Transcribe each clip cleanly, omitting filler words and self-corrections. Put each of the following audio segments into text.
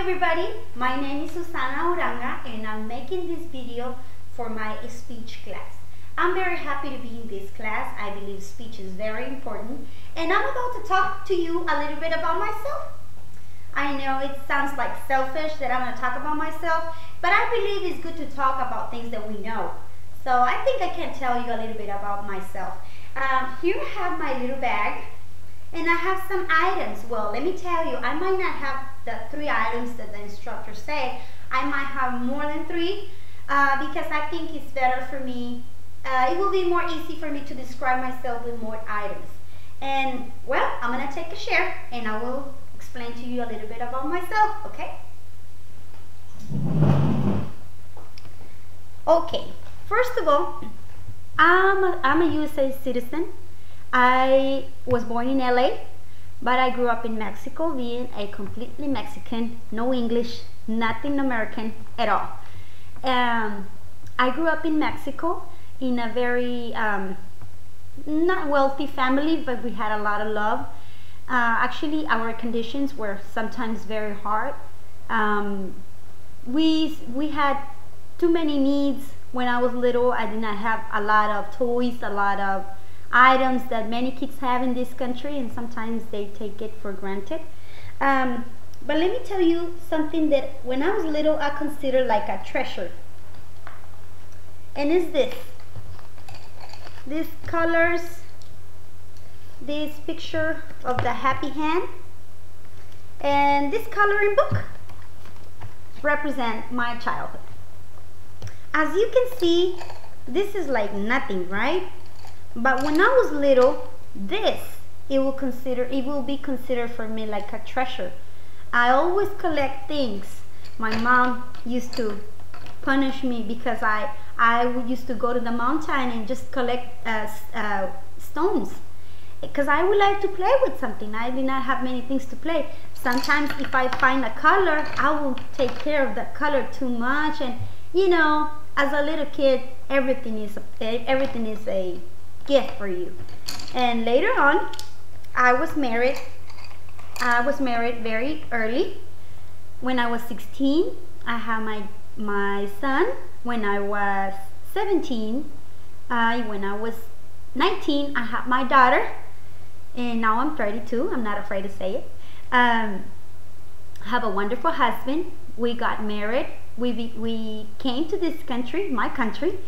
everybody, my name is Susana Uranga and I'm making this video for my speech class. I'm very happy to be in this class. I believe speech is very important and I'm about to talk to you a little bit about myself. I know it sounds like selfish that I'm going to talk about myself, but I believe it's good to talk about things that we know. So I think I can tell you a little bit about myself. Here I have my little bag. And I have some items. Well, let me tell you, I might not have the 3 items that the instructor say. I might have more than 3 because I think it's better for me. It will be more easy for me to describe myself with more items. And well, I'm gonna take a share and I will explain to you a little bit about myself, okay? Okay, first of all, I'm a USA citizen. I was born in LA, but I grew up in Mexico, being a completely Mexican, no English, nothing American at all. I grew up in Mexico in a very not wealthy family, but we had a lot of love. Actually, our conditions were sometimes very hard. We had too many needs. When I was little, I did not have a lot of toys, a lot of items that many kids have in this country, and sometimes they take it for granted. But let me tell you something that when I was little I considered like a treasure, and it's these colors, this picture of the happy hand, and this coloring book represent my childhood. As you can see, this is like nothing, right? But when I was little, it will be considered for me like a treasure. I always collect things. My mom used to punish me because I used to go to the mountain and just collect stones, because I would like to play with something. I did not have many things to play. Sometimes if I find a color, I will take care of that color too much, and you know, as a little kid, everything is a gift for you. And later on, I was married. I was married very early. When I was 16, I had my son. When I was 17, when I was 19, I had my daughter, and now I'm 32. I'm not afraid to say it. I have a wonderful husband. We got married. We came to this country, my country,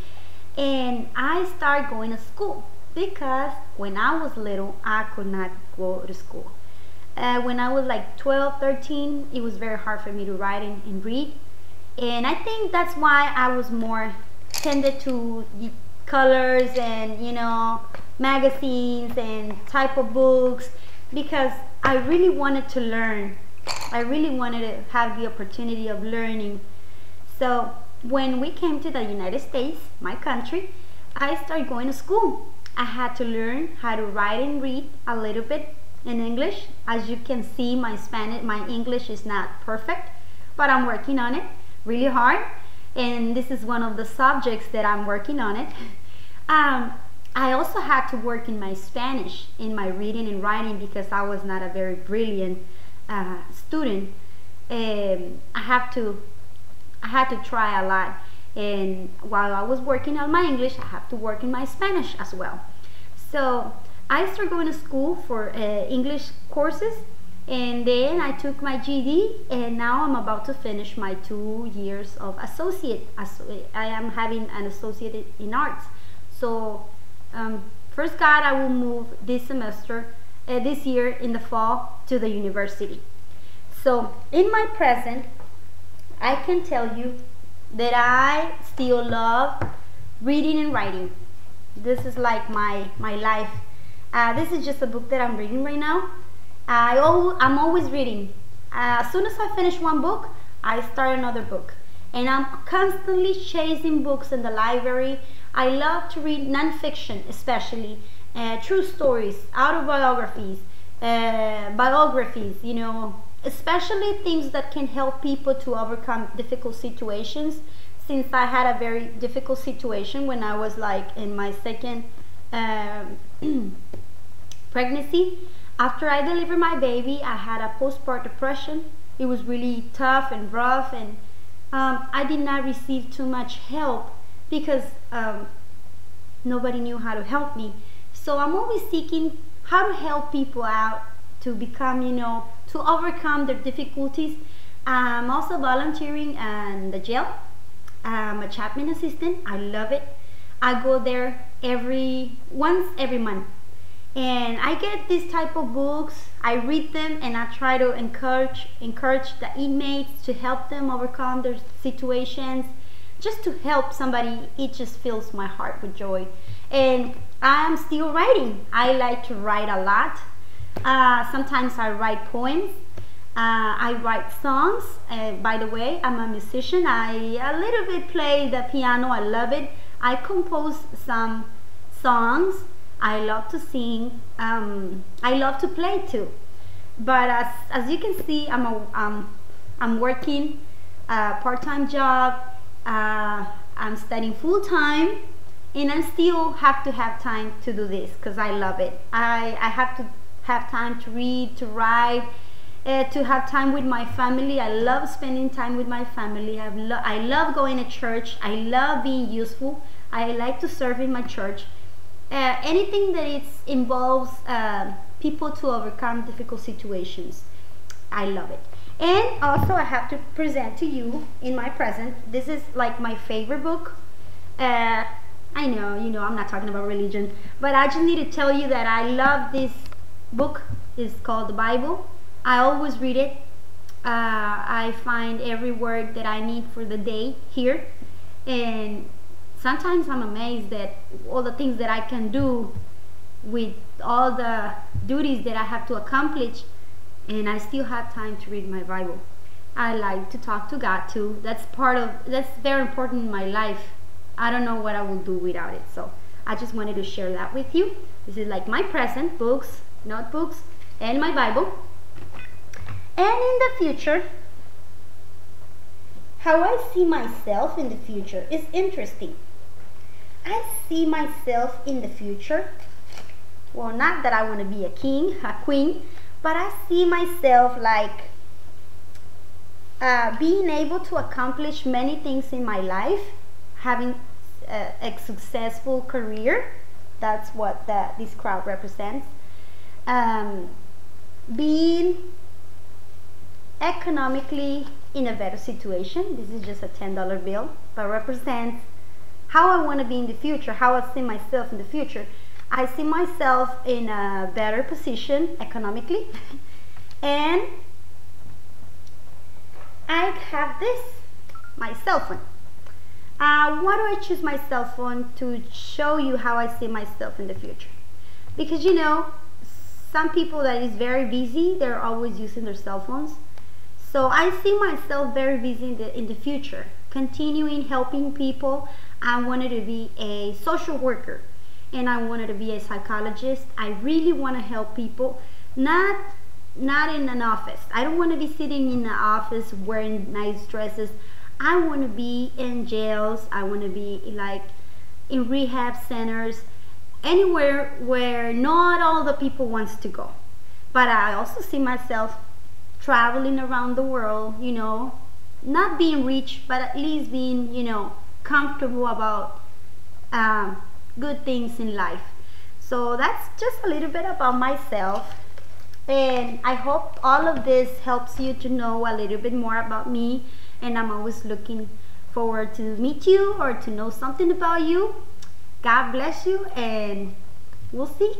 and I started going to school because when I was little, I could not go to school. When I was like 12, 13, it was very hard for me to write and read. And I think that's why I was more tended to colors and, you know, magazines and type of books, because I really wanted to learn. I really wanted to have the opportunity of learning. So when we came to the United States, my country, I started going to school. I had to learn how to write and read a little bit in English. As you can see, my English is not perfect, but I'm working on it really hard. And this is one of the subjects that I'm working on it. I also had to work in my Spanish, in my reading and writing, because I was not a very brilliant student. I had to try a lot, and while I was working on my English, I have to work in my Spanish as well. So I started going to school for English courses, and then I took my GED, and now I'm about to finish my 2 years of associate. I am having an associate in arts. So first God, I will move this year in the fall to the university. So in my present, I can tell you that I still love reading and writing. This is like my life. This is just a book that I'm reading right now. I'm always reading. As soon as I finish one book, I start another book. And I'm constantly chasing books in the library. I love to read nonfiction, especially true stories, autobiographies, biographies, you know, especially things that can help people to overcome difficult situations. Since I had a very difficult situation when I was like in my second pregnancy. After I delivered my baby, I had a postpartum depression. it was really tough and rough, and I did not receive too much help because nobody knew how to help me. So I'm always seeking how to help people out to become, to overcome their difficulties. I'm also volunteering in the jail. I'm a chaplain assistant. I love it. I go there once every month, and I get this type of books. I read them, and I try to encourage the inmates to help them overcome their situations. Just to help somebody, it just fills my heart with joy. And I'm still writing. I like to write a lot. Sometimes I write poems. I write songs. By the way, I'm a musician. I a little bit play the piano. I love it. I compose some songs. I love to sing. I love to play too. But as you can see, I'm working a part-time job. I'm studying full-time, and I still have to have time to do this because I love it. I have to have time to read, to write, to have time with my family. I love spending time with my family. I love going to church. I love being useful. I like to serve in my church. Anything that involves people to overcome difficult situations, I love it. And also I have to present to you in my present, this is like my favorite book. I know, I'm not talking about religion, but I just need to tell you that I love this book. It's called the Bible. I always read it. I find every word that I need for the day here, and sometimes I'm amazed at all the things that I can do with all the duties that I have to accomplish, and I still have time to read my Bible. I like to talk to God too. That's very important in my life. I don't know what I will do without it. So I just wanted to share that with you. This is like my present, books, notebooks, and my Bible. And in the future, how I see myself in the future is interesting. I see myself in the future, well, not that I want to be a king, a queen, but I see myself like being able to accomplish many things in my life, having a successful career. That's what this crowd represents. Being economically in a better situation. This is just a $10 bill, but represents how I want to be in the future, how I see myself in the future. I see myself in a better position economically, and I have this, my cell phone. Why do I choose my cell phone? To show you how I see myself in the future. Because some people that is very busy, they're always using their cell phones. So I see myself very busy in the future, continuing helping people. I wanted to be a social worker, and I wanted to be a psychologist. I really want to help people, not in an office. I don't want to be sitting in the office wearing nice dresses. I want to be in jails. I want to be like in rehab centers, anywhere where not all the people wants to go. But I also see myself traveling around the world, not being rich, but at least being, comfortable about good things in life. So that's just a little bit about myself, and I hope all of this helps you to know a little bit more about me, and I'm always looking forward to meet you or to know something about you. God bless you, and we'll see.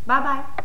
Bye bye.